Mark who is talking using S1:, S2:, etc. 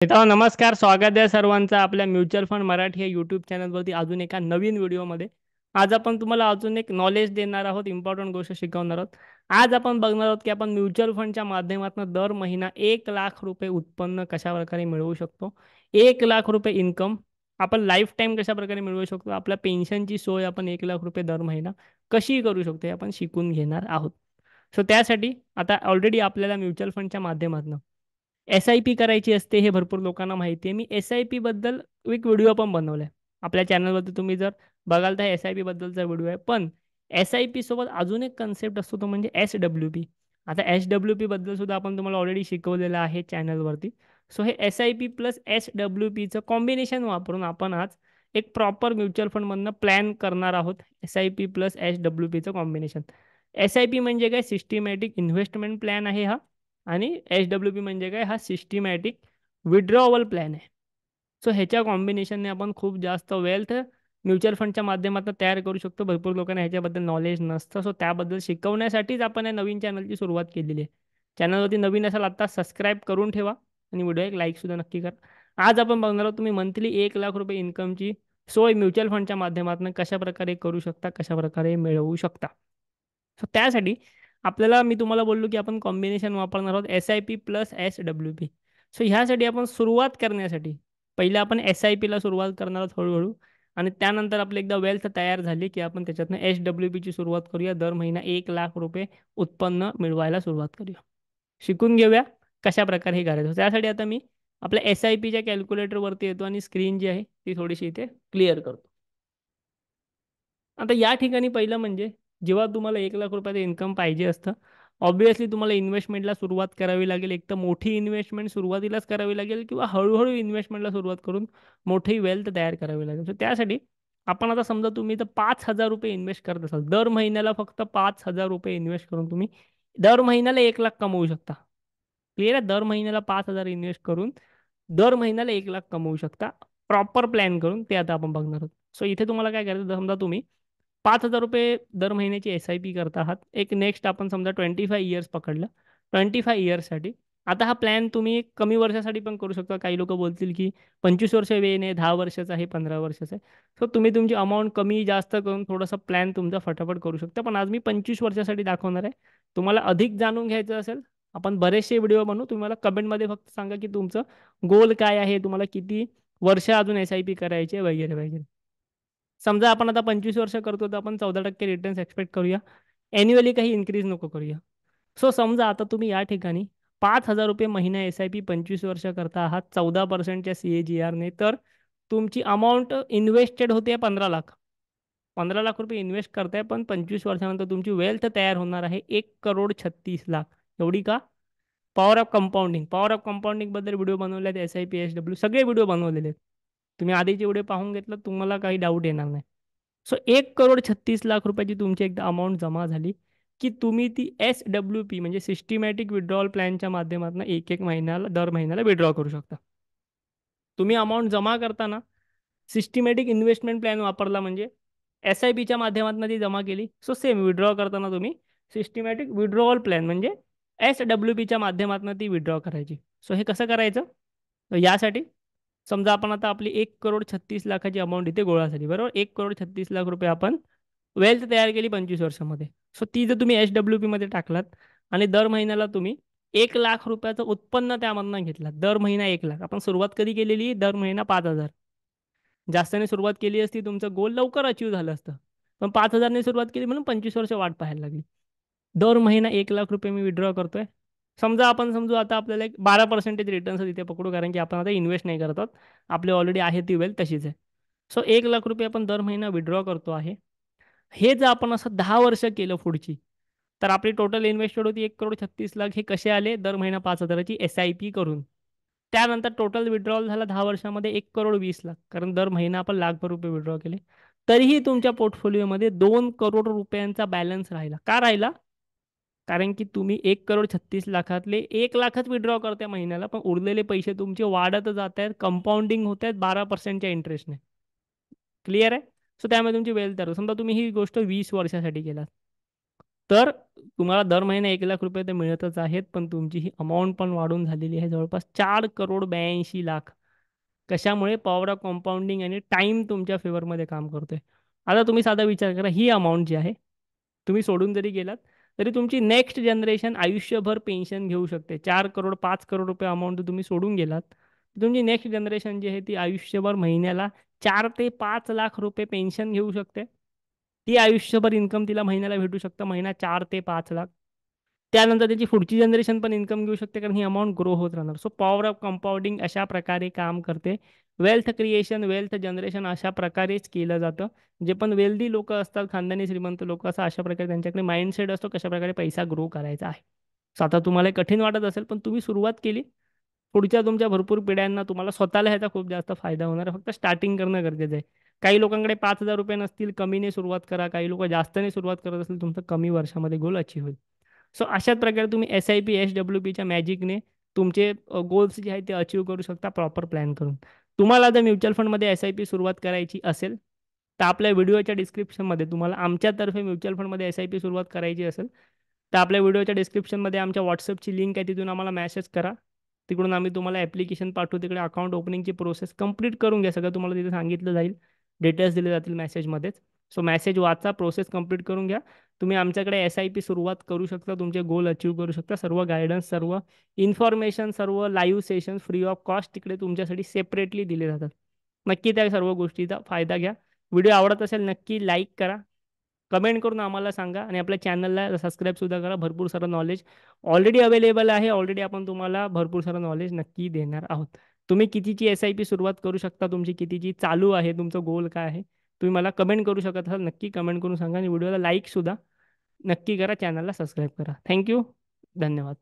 S1: मित्रांनो नमस्कार, स्वागत आहे सर्वांचं आपल्या म्युच्युअल फंड मराठी या यूट्यूब चॅनलवरती अजून एका नवीन व्हिडिओमध्ये. आज आपण तुम्हाला अजून एक नॉलेज देणार आहोत, इम्पॉर्टंट गोष्ट शिकवणार आहोत. आज आपण बघणार आहोत की आपण म्युच्युअल फंडच्या माध्यमातून दर महिना 1,00,000 रुपये उत्पन्न कशा प्रकारे मिळवू शकतो. 1,00,000 रुपये इन्कम आपण लाईफ टाईम कशा प्रकारे मिळवू शकतो. आपल्या पेन्शनची सोय आपण 1,00,000 रुपये दर महिना कशी करू शकतो हे आपण शिकून घेणार आहोत. सो त्यासाठी आता ऑलरेडी आपल्याला म्युच्युअल फंडच्या माध्यमातून SIP करायची असते हे भरपूर लोकांना माहिती आहे. मी SIP बद्दल एक व्हिडिओ पण बनवला आहे. आपल्या चॅनलवरती तुम्ही जर बघाल तर SIP बद्दलचा व्हिडिओ आहे. पण SIP सोबत अजून एक कन्सेप्ट असतो तो म्हणजे SWP. आता SWP बद्दल सुद्धा आपण तुम्हाला ऑलरेडी शिकवलेलं आहे चॅनलवरती. सो हे SIP प्लस SWPचं कॉम्बिनेशन वापरून आपण आज एक प्रॉपर म्युच्युअल फंडमधनं प्लॅन करणार आहोत. SIP प्लस SWPचं कॉम्बिनेशन. SIP म्हणजे काय, सिस्टमॅटिक इन्व्हेस्टमेंट प्लॅन आहे हा. आणि SWP म्हणजे काय, हा सिस्टमॅटिक विड्रॉवल प्लॅन आहे. सो ह्याच्या कॉम्बिनेशनने आपण खूप जास्त वेल्थ म्युच्युअल फंडच्या माध्यमातून तयार करू शकतो. भरपूर लोकांना ह्याच्याबद्दल नॉलेज नसतं. सो त्याबद्दल शिकवण्यासाठीच आपण या नवीन चॅनलची सुरुवात केलेली आहे. चॅनलवरती नवीन असाल आता सबस्क्राईब करून ठेवा आणि व्हिडिओ एक लाईकसुद्धा नक्की करा. आज आपण बघणार आहोत तुम्ही मंथली 1,00,000 रुपये इन्कमची सोय म्युच्युअल फंडच्या माध्यमातून कशा प्रकारे करू शकता, कशा प्रकारे मिळवू शकता. सो त्यासाठी आपल्याला मी तुम्हाला बोललो की आपण कॉम्बिनेशन वापरणार आहोत SIP प्लस SWP. सो ह्यासाठी आपण सुरुवात करण्यासाठी पहिले आपण SIPला सुरुवात करणार आहोत हळूहळू. आणि त्यानंतर आपली एकदा वेल्थ तयार झाली की आपण त्याच्यातनं SWPची सुरुवात करूया. दर महिना 1,00,000 रुपये उत्पन्न मिळवायला सुरुवात करूया. शिकून घेऊया कशा प्रकारे हे करायचं. त्यासाठी आता मी आपल्या SIPच्या कॅल्क्युलेटरवरती येतो आणि स्क्रीन जी आहे ती थोडीशी इथे क्लिअर करतो. आता या ठिकाणी पहिलं म्हणजे जेव्हा तुम्हाला 1,00,000 रुपयाचं इन्कम पाहिजे असतं, ऑब्व्हियसली तुम्हाला इन्व्हेस्टमेंटला सुरुवात करावी लागेल. एक तर मोठी इन्व्हेस्टमेंट सुरुवातीलाच करावी लागेल किंवा हळूहळू इन्व्हेस्टमेंटला सुरुवात करून मोठी वेल्थ तयार करावी लागेल. तर त्यासाठी आपण आता समजा तुम्ही तर 5,000 रुपये इन्व्हेस्ट करत असाल, दर महिन्याला फक्त 5,000 रुपये इन्व्हेस्ट करून तुम्ही दर महिन्याला 1,00,000 कमवू शकता. क्लिअर आहे? दर महिन्याला 5,000 इन्व्हेस्ट करून दर महिन्याला 1,00,000 कमवू शकता. प्रॉपर प्लॅन करून ते आता आपण बघणार आहोत. सो इथे तुम्हाला काय करायचं, समजा तुम्ही 5,000 रुपये दर महिन्याची SIP करता आहात. एक नेक्स्ट आपण समजा 25 इयर्स पकडलं. 25 इयर्ससाठी आता हा प्लॅन तुम्ही कमी वर्षासाठी पण करू शकता. काही लोक बोलतील की 25 वर्ष वेळ आहे, 10 वर्षाचा आहे, 15 वर्षाचा आहे. सो तुम्ही तुमची अमाऊंट कमी जास्त करून थोडासा प्लॅन तुमचा फटाफट करू शकता. पण आज मी 25 वर्षासाठी दाखवणार आहे. तुम्हाला अधिक जाणून घ्यायचं असेल, आपण बरेचसे व्हिडिओ बनवू. तुम्हाला कमेंटमध्ये फक्त सांगा की तुमचं गोल काय आहे, तुम्हाला किती वर्ष अजून SIP करायचे वगैरे वगैरे. समजा आपण आता 25 वर्ष करतो तर आपण 14% रिटर्न्स एक्सपेक्ट करूया. ॲन्युअली काही इन्क्रीज नको करूया. सो समजा आता तुम्ही या ठिकाणी 5,000 रुपये महिना SIP 25 वर्ष करता आहात 14%च्या CAGR ने, तर तुमची अमाऊंट इन्व्हेस्टेड होते 15,00,000. 15,00,000 रुपये इन्व्हेस्ट करताय, पण 25 वर्षानंतर तुमची वेल्थ तयार होणार आहे 1,36,00,000. एवढी का? Power of compounding. Power of compounding बद्दल व्हिडिओ बनवले आहेत, SIP SW सगळे व्हिडिओ बनवलेले आहेत. तुम्ही आधीचे व्हिडिओ पाहून घेतलं, तुम्हाला काही डाऊट येणार नाही. सो 1,36,00,000 रुपयाची तुमची एकदा अमाऊंट जमा झाली की तुम्ही ती SWP म्हणजे सिस्टमॅटिक विड्रॉल प्लॅनच्या माध्यमातून एक एक महिन्याला दर महिन्याला विड्रॉ करू शकता. तुम्ही अमाऊंट जमा करताना सिस्टमॅटिक इन्व्हेस्टमेंट प्लॅन वापरला म्हणजे SIPच्या माध्यमातून ती जमा केली. सो सेम विड्रॉ करताना तुम्ही सिस्टमॅटिक विड्रॉवल प्लॅन म्हणजे SWPच्या माध्यमातून ती विड्रॉ करायची. सो हे कसं करायचं, तर यासाठी समजा आपण आता आपली 1,36,00,000ची अमाऊंट इथे गोळा झाली, बरोबर. 1,36,00,000 रुपये आपण वेल्थ तयार केली 25 वर्षामध्ये. सो ती जर तुम्ही SWP मध्ये टाकलात आणि दर महिन्याला तुम्ही 1,00,000 रुपयाचं उत्पन्न त्यामधनं घेतलं, दर महिना 1,00,000. आपण सुरुवात कधी केलेली, दर महिना 5,000. जास्तने सुरुवात केली असती तुमचं गोल लवकर अचीव झालं असतं. पण 5,000ने सुरुवात केली म्हणून 25 वर्ष वाट पाहायला लागली. दर महिना 1,00,000 रुपये मी विड्रॉ करतोय. समजा आपण समजू आता आपल्याला एक 12% रिटर्न्स तिथे पकडू, कारण की आपण आता इन्व्हेस्ट नाही करत आहोत. आपले ऑलरेडी आहे ती वेल तशीच आहे. सो 1,00,000 रुपये आपण दर महिना विड्रॉ करतो आहे. हे जर आपण असं 10 वर्ष केलं पुढची, तर आपली टोटल इन्व्हेस्टेड होती 1,36,00,000. हे कसे आले, दर महिना 5,000ची SIP करून. त्यानंतर टोटल विड्रॉल झाला 10 वर्षामध्ये 1,20,00,000, कारण दर महिना आपण लाखभर रुपये विड्रॉ केले. तरीही तुमच्या पोर्टफोलिओमध्ये 2 करोड रुपयांचा बॅलन्स राहिला. का राहिला? कारण की तुम्ही 1,36,00,000तले 1,00,000च विड्रॉ करताय महिन्याला, पण उरलेले पैसे तुमचे वाढत जात आहेत, कंपाऊंडिंग होत आहेत 12%च्या इंटरेस्टने. क्लिअर आहे? सो त्यामुळे तुमची वेल्थ तयार. समजा तुम्ही ही गोष्ट 20 वर्षासाठी केलात. तर तुम्हाला दर महिना 1 लाख रुपये तर मिळतच आहेत, पण तुमची ही अमाऊंट पण वाढून झालेली आहे जवळपास 4 करोड 82 लाख. कशामुळे? पॉवर ऑफ कंपाऊंडिंग आणि टाइम तुमच्या फेवरमध्ये काम करतोय. आता तुम्ही साधा विचार करा, ही अमाऊंट जी आहे तुम्ही सोडून जरी गेलात तरी तुमची नेक्स्ट जनरेशन आयुष्यभर पेन्शन घेऊ शकते. 4 करोड 5 करोड रुपये अमाऊंट तुम्ही सोडून गेलात, तर तुमची नेक्स्ट जनरेशन जी आहे ती आयुष्यभर महिन्याला 4 ते 5 लाख रुपये पेन्शन घेऊ शकते. ती आयुष्यभर इन्कम तिला महिन्याला भेटू शकतं, महिना 4 ते 5 लाख. त्यानंतर त्याची पुढची जनरेशन पण इन्कम घेऊ शकते, कारण ही अमाऊंट ग्रो होत राहणार. सो पॉवर ऑफ कंपाऊंडिंग अशा प्रकारे काम करते. वेल्थ क्रिएशन, वेल्थ जनरेशन अशा प्रकारेच केलं जातं. जे पण वेल्दी लोक असतात, खानदानी श्रीमंत लोक असतात, अशा प्रकारे त्यांच्याकडे माइंडसेट असतो कशा प्रकारे पैसा ग्रो करायचा आहे. सो आता तुम्हाला हे कठीण वाटत असेल, पण तुम्ही सुरुवात केली, पुढच्या तुमच्या भरपूर पिढ्यांना तुम्हाला स्वतःला ह्याचा खूप जास्त फायदा होणार आहे. फक्त स्टार्टिंग करणं गरजेचं आहे. काही लोकांकडे 5,000 रुपये नसतील, कमीने सुरुवात करा. काही लोक जास्तने सुरुवात करत असतील, तुमचं कमी वर्षामध्ये गोल अचीव होईल. सो अशाच प्रकारे तुम्ही SIP SWPच्या मॅजिकने तुमचे गोल्स जे आहेत ते अचीव करू शकता प्रॉपर प्लॅन करून. तुम्हाला जर म्युच्युअल फंडमध्ये SIP सुरुवात करायची असेल, तर आपल्या व्हिडिओच्या डिस्क्रिप्शनमध्ये तुम्हाला आमच्यातर्फे म्युच्युअल फंडमध्ये SIP सुरुवात करायची असेल, तर आपल्या व्हिडिओच्या डिस्क्रिप्शनमध्ये आमच्या व्हॉट्सअपची लिंक आहे, तिथून आम्हाला मेसेज करा. तिकडून आम्ही तुम्हाला ॲप्लिकेशन पाठवू. तिकडे अकाउंट ओपनिंगची प्रोसेस कंप्लीट करून घ्या. सगळं तुम्हाला तिथे सांगितलं जाईल. डिटेल्स दिले जातील मेसेजमध्येच. सो मेसेज वाचा, प्रोसेस कंप्लीट करून घ्या. तुम्ही आमच्याकडे SIP सुरुवात करू शकता. तुमचे गोल अचीव करू शकता. सर्व गायडन्स, सर्व इन्फॉर्मेशन, सर्व live session free of cost तिकडे तुमच्यासाठी सेपरेटली दिले जातात. नक्की त्या सर्व गोष्टीचा फायदा घ्या. व्हिडिओ आवडत असेल नक्की लाईक करा. कमेंट करून आम्हाला सांगा आणि आपल्या चॅनलला सबस्क्राईबसुद्धा करा. भरपूर सारं नॉलेज ऑलरेडी अवेलेबल आहे. ऑलरेडी आपण तुम्हाला भरपूर सारं नॉलेज नक्की देणार आहोत. तुम्ही कितीची SIP सुरुवात करू शकता, तुमची कितीची चालू आहे, तुमचं गोल काय आहे, तुम्ही मला कमेंट करू शकत असाल. नक्की कमेंट करून सांगा आणि व्हिडिओला लाईकसुद्धा नक्की करा. चॅनलला सबस्क्राईब करा. थँक्यू. धन्यवाद.